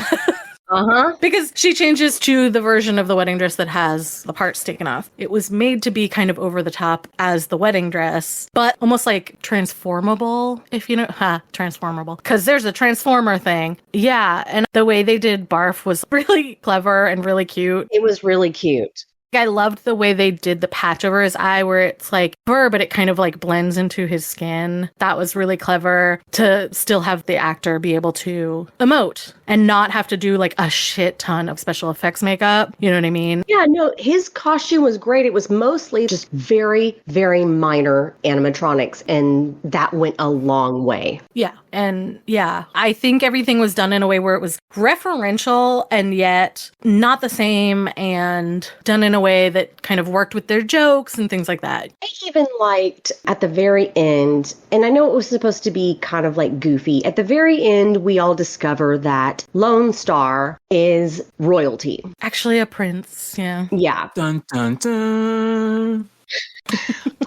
Because she changes to the version of the wedding dress that has the parts taken off. It was made to be kind of over the top as the wedding dress, but almost like transformable, if you know, transformable. Because there's a transformer thing. Yeah, and the way they did Barf was really clever and really cute. It was really cute. I loved the way they did the patch over his eye where it's like fur, but it kind of like blends into his skin. That was really clever to still have the actor be able to emote and not have to do like a shit ton of special effects makeup. You know what I mean? Yeah, no, his costume was great. It was mostly just very, very minor animatronics, and that went a long way. Yeah. And yeah, I think everything was done in a way where it was referential and yet not the same, and done in a way that kind of worked with their jokes and things like that. I even liked at the very end, and I know it was supposed to be kind of like goofy, at the very end, we all discover that Lone Star is royalty. Actually a prince, yeah. Yeah. Dun, dun, dun.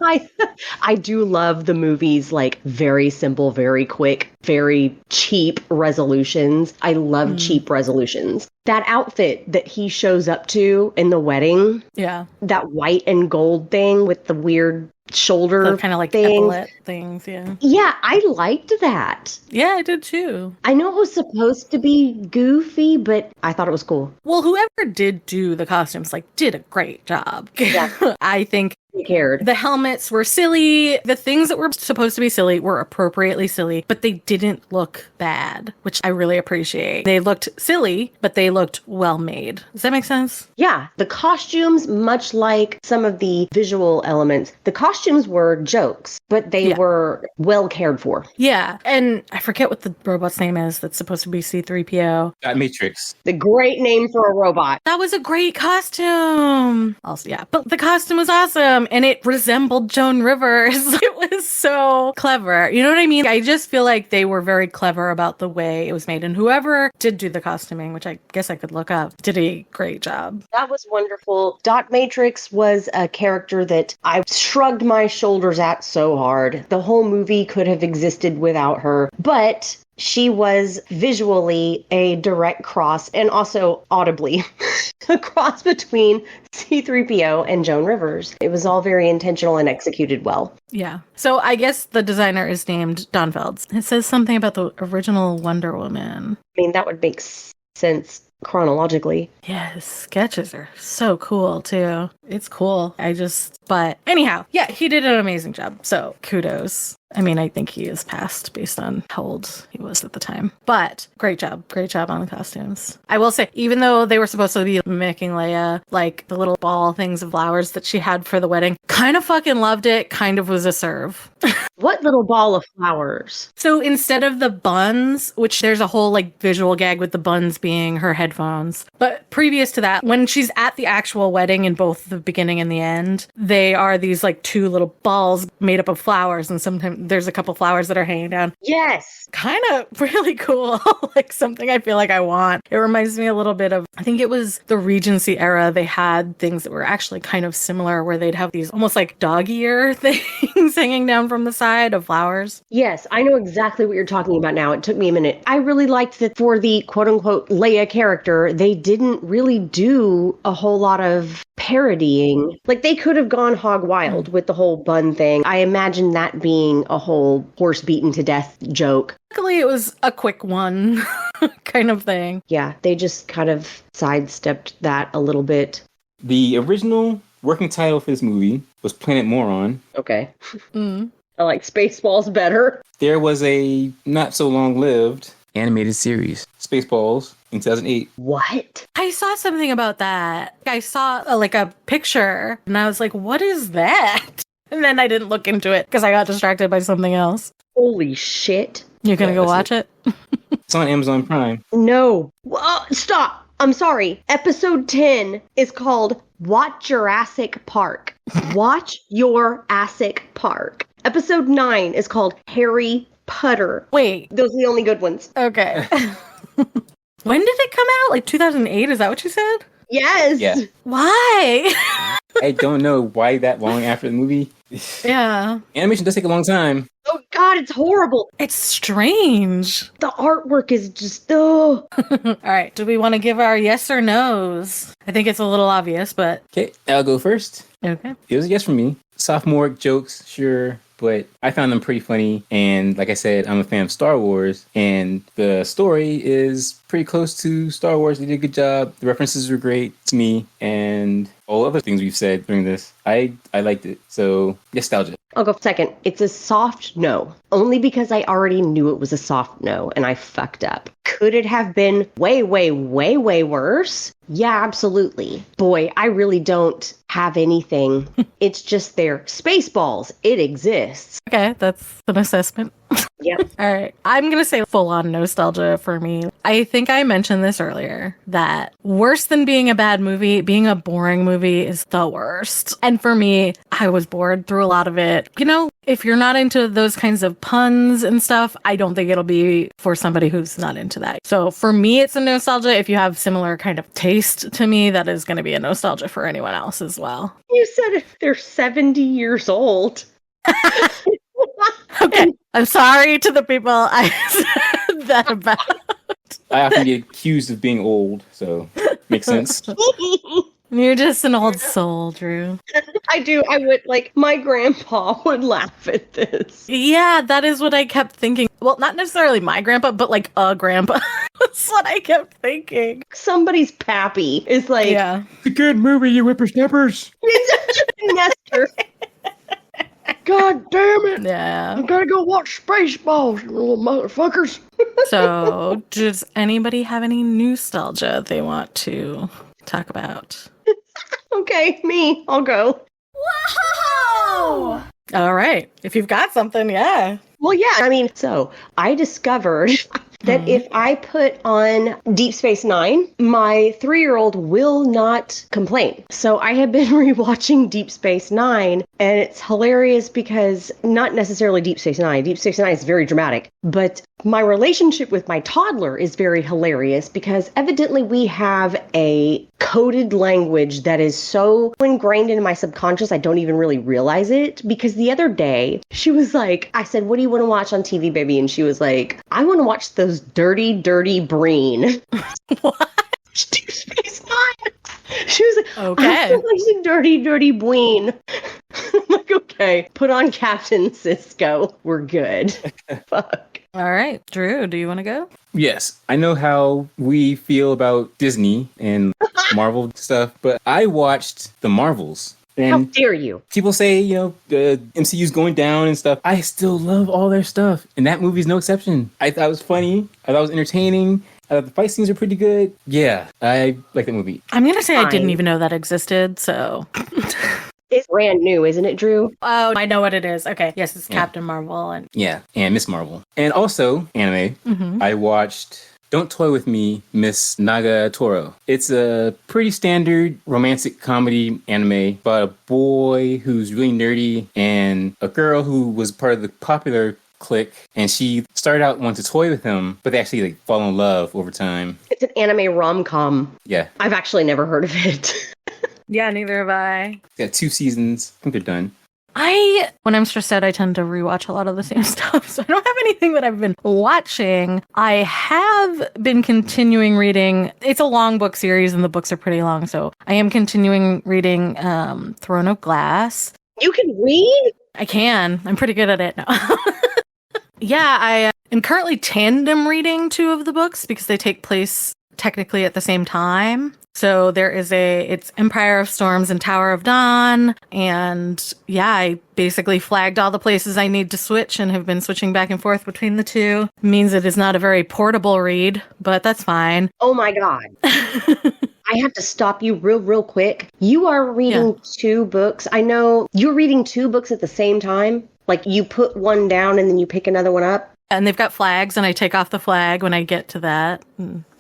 I do love the movie's like very simple, very quick, very cheap resolutions. I love cheap resolutions. That outfit that he shows up to in the wedding, that white and gold thing with the weird shoulder kind of like epaulette things, yeah, I liked that. Yeah, I did too. I know it was supposed to be goofy, but I thought it was cool. Well, whoever did do the costumes like did a great job. Yeah. I think they cared. The helmets were silly. The things that were supposed to be silly were appropriately silly, but they didn't look bad, which I really appreciate. They looked silly, but they looked well made. Does that make sense? Yeah. The costumes, much like some of the visual elements, the costumes were jokes, but they were well cared for. Yeah. And I forget what the robot's name is that's supposed to be C-3PO. Matrix. The great name for a robot. That was a great costume. Also, yeah. But the costume was awesome. And it resembled Joan Rivers. It was so clever. You know what I mean? I just feel like they were very clever about the way it was made. And whoever did do the costuming, which I guess I could look up, did a great job. That was wonderful. Dot Matrix was a character that I shrugged my shoulders at so hard. The whole movie could have existed without her. But she was visually a direct cross, and also audibly a cross between C-3PO and Joan Rivers. It was all very intentional and executed well. Yeah. So I guess the designer is named Don Felds. It says something about the original Wonder Woman. I mean, that would make sense chronologically. Yeah, his sketches are so cool too. It's cool. But anyhow, yeah, he did an amazing job. So kudos. I mean, I think he is passed based on how old he was at the time. But great job on the costumes. I will say, even though they were supposed to be mimicking Leia, like the little ball things of flowers that she had for the wedding, kind of fucking loved it, kind of was a serve. What little ball of flowers? So instead of the buns, which there's a whole like visual gag with the buns being her headphones. But previous to that, when she's at the actual wedding in both the beginning and the end, they are these like two little balls made up of flowers, and sometimes there's a couple flowers that are hanging down. Yes. Kind of really cool. Like something I feel like I want. It reminds me a little bit of, I think it was the Regency era. They had things that were actually kind of similar where they'd have these almost like dog ear things hanging down from the side of flowers. Yes, I know exactly what you're talking about now. It took me a minute. I really liked that for the quote unquote Leia character, they didn't really do a whole lot of parodying. Like they could have gone hog wild with the whole bun thing. I imagine that being a whole horse beaten to death joke. Luckily, it was a quick one kind of thing. Yeah, they just kind of sidestepped that a little bit. The original working title for this movie was Planet Moron. Okay. I like Spaceballs better. There was a not so long-lived animated series, Spaceballs, in 2008. What? I saw something about that. I saw like a picture and I was like, what is that? And then I didn't look into it because I got distracted by something else. Holy shit. You're going to go watch it? It's on Amazon Prime. No. Stop. I'm sorry. Episode 10 is called Watch Jurassic Park. Watch Your Assic Park. Episode 9 is called Harry Potter. Wait. Those are the only good ones. Okay. When did it come out? Like 2008? Is that what you said? Yes. Yeah. Why? I don't know why that long after the movie. Yeah. Animation does take a long time. Oh, God, it's horrible. It's strange. The artwork is just, oh. All right. Do we want to give our yes or no's? I think it's a little obvious, but... Okay, I'll go first. Okay. It was a yes for me. Sophomoric jokes, sure, but I found them pretty funny. And like I said, I'm a fan of Star Wars, and the story is pretty close to Star Wars. They did a good job. The references were great to me, and all other things we've said during this. I liked it. So, Yestalgia. I'll go second. It's a soft no. Only because I already knew it was a soft no, and I fucked up. Could it have been way, way, way, way worse? Yeah, absolutely. Boy, I really don't have anything. It's just there. Spaceballs. It exists. Okay, that's an assessment. Yep. All right. I'm going to say full-on nostalgia for me. I think I mentioned this earlier, that worse than being a bad movie, being a boring movie is the worst. And for me, I was bored through a lot of it. You know, if you're not into those kinds of puns and stuff, I don't think it'll be for somebody who's not into that. So for me, it's a nostalgia. If you have similar kind of taste to me, that is going to be a nostalgia for anyone else as well. You said if they're 70 years old. Okay. I'm sorry to the people I said that about. I often get accused of being old, so makes sense. You're just an old soul, Drew. I do. I would, like, my grandpa would laugh at this. Yeah, that is what I kept thinking. Well, not necessarily my grandpa, but like a grandpa. That's what I kept thinking. Somebody's pappy is like, Yeah. It's a good movie, you whippersnappers. Nestor. God damn it. Yeah. I gotta go watch Spaceballs, you little motherfuckers. So, does anybody have any nostalgia they want to talk about? Okay, me. I'll go. Whoa! All right. If you've got something, yeah. Well, yeah, I mean, so I discovered that if I put on Deep Space Nine, my 3-year-old will not complain. So I have been rewatching Deep Space Nine, and it's hilarious because not necessarily Deep Space Nine. Deep Space Nine is very dramatic, but my relationship with my toddler is very hilarious because evidently we have a coded language that is so ingrained in my subconscious, I don't even really realize it. Because the other day, she was like, I said, what do you want to watch on TV, baby? And she was like, I want to watch those dirty, dirty Breen. What? Deep Space Nine. She was like, Okay. I'm watching Dirty, Dirty Breen. I'm like, okay, put on Captain Cisco. We're good. Fuck. All right. Drew, do you want to go? Yes, I know how we feel about Disney and Marvel stuff, but I watched the Marvels. And how dare you? People say, you know, the MCU's going down and stuff. I still love all their stuff. And that movie's no exception. I thought it was funny. I thought it was entertaining. I thought the fight scenes are pretty good. Yeah, I like that movie. I'm going to say Fine. I didn't even know that existed, so... It's brand new, isn't it, Drew? Oh, I know what it is. Okay. Yes, it's Captain Marvel. And Yeah, and Miss Marvel. And also, anime, I watched Don't Toy With Me, Miss Nagatoro. It's a pretty standard romantic comedy anime about a boy who's really nerdy and a girl who was part of the popular clique, and she started out wanting to toy with him, but they actually like fall in love over time. It's an anime rom-com. Yeah. I've actually never heard of it. yeah, neither have I. It's got 2 seasons. I think they're done. When I'm stressed out, I tend to rewatch a lot of the same stuff. So I don't have anything that I've been watching. I have been continuing reading. It's a long book series and the books are pretty long. So I am continuing reading Throne of Glass. You can read? I can. I'm pretty good at it now. Yeah, I am currently tandem reading 2 of the books because they take place technically at the same time. So there is it's Empire of Storms and Tower of Dawn. And yeah, I basically flagged all the places I need to switch and have been switching back and forth between the 2. It means it is not a very portable read, but that's fine. Oh my God. I have to stop you real quick. You are reading 2 books. I know you're reading 2 books at the same time. Like you put one down and then you pick another one up. And they've got flags and I take off the flag when I get to that.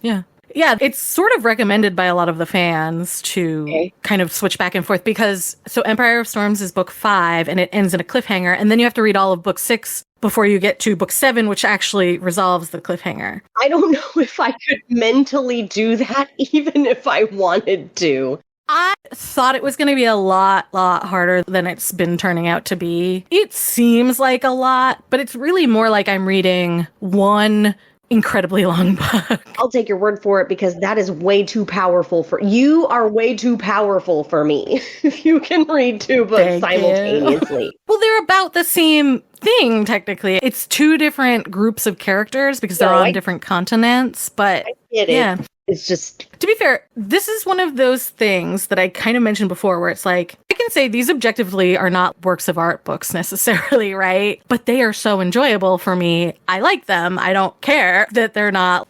Yeah. Yeah, it's sort of recommended by a lot of the fans to kind of switch back and forth because so Empire of Storms is book 5 and it ends in a cliffhanger, and then you have to read all of book 6 before you get to book 7, which actually resolves the cliffhanger. I don't know if I could mentally do that, even if I wanted to. I thought it was going to be a lot harder than it's been turning out to be. It seems like a lot, but it's really more like I'm reading one incredibly long book. I'll take your word for it because that is way too powerful for you. Are way too powerful for me if you can read 2 books simultaneously. Well, they're about the same thing, technically. It's 2 different groups of characters because they're on different continents, but I get it. Yeah. It's just... To be fair, this is one of those things that I kind of mentioned before where it's like, I can say these objectively are not works of art books necessarily, right? But they are so enjoyable for me. I like them. I don't care that they're not,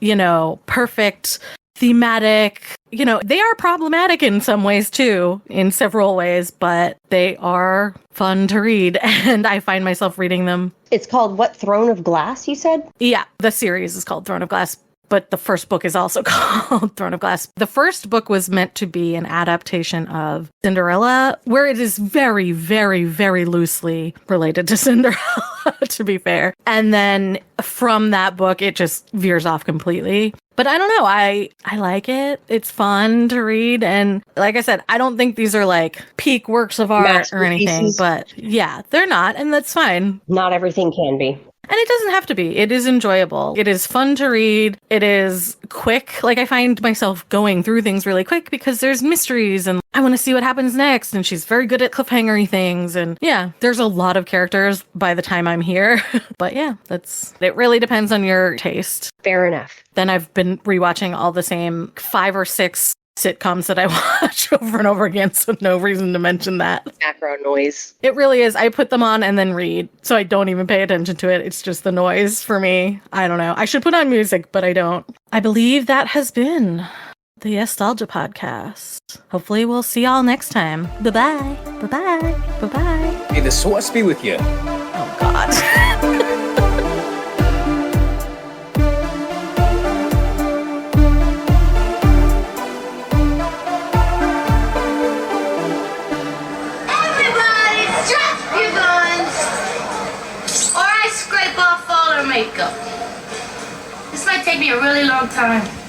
perfect, thematic. They are problematic in some ways too, in several ways, but they are fun to read. And I find myself reading them. It's called what? Throne of Glass, you said? Yeah, the series is called Throne of Glass. But the first book is also called Throne of Glass. The first book was meant to be an adaptation of Cinderella, where it is very, very, very loosely related to Cinderella, to be fair. And then from that book, it just veers off completely. But I don't know. I like it. It's fun to read. And like I said, I don't think these are like peak works of art or anything. But yeah, they're not. And that's fine. Not everything can be. And it doesn't have to be. It is enjoyable. It is fun to read. It is quick. Like, I find myself going through things really quick because there's mysteries and I want to see what happens next. And she's very good at cliffhangery things. And yeah, there's a lot of characters by the time I'm here. But yeah, it really depends on your taste. Fair enough. Then I've been rewatching all the same 5 or 6 sitcoms that I watch over and over again, so no reason to mention that. Background noise. It really is. I put them on and then read, so I don't even pay attention to it. It's just the noise for me. I don't know. I should put on music, but I don't. I believe that has been the Yestalgia podcast. Hopefully we'll see y'all next time. Bye-bye. Bye-bye. Bye-bye. May the Schwartz be with you. Oh, God. Makeup. This might take me a really long time.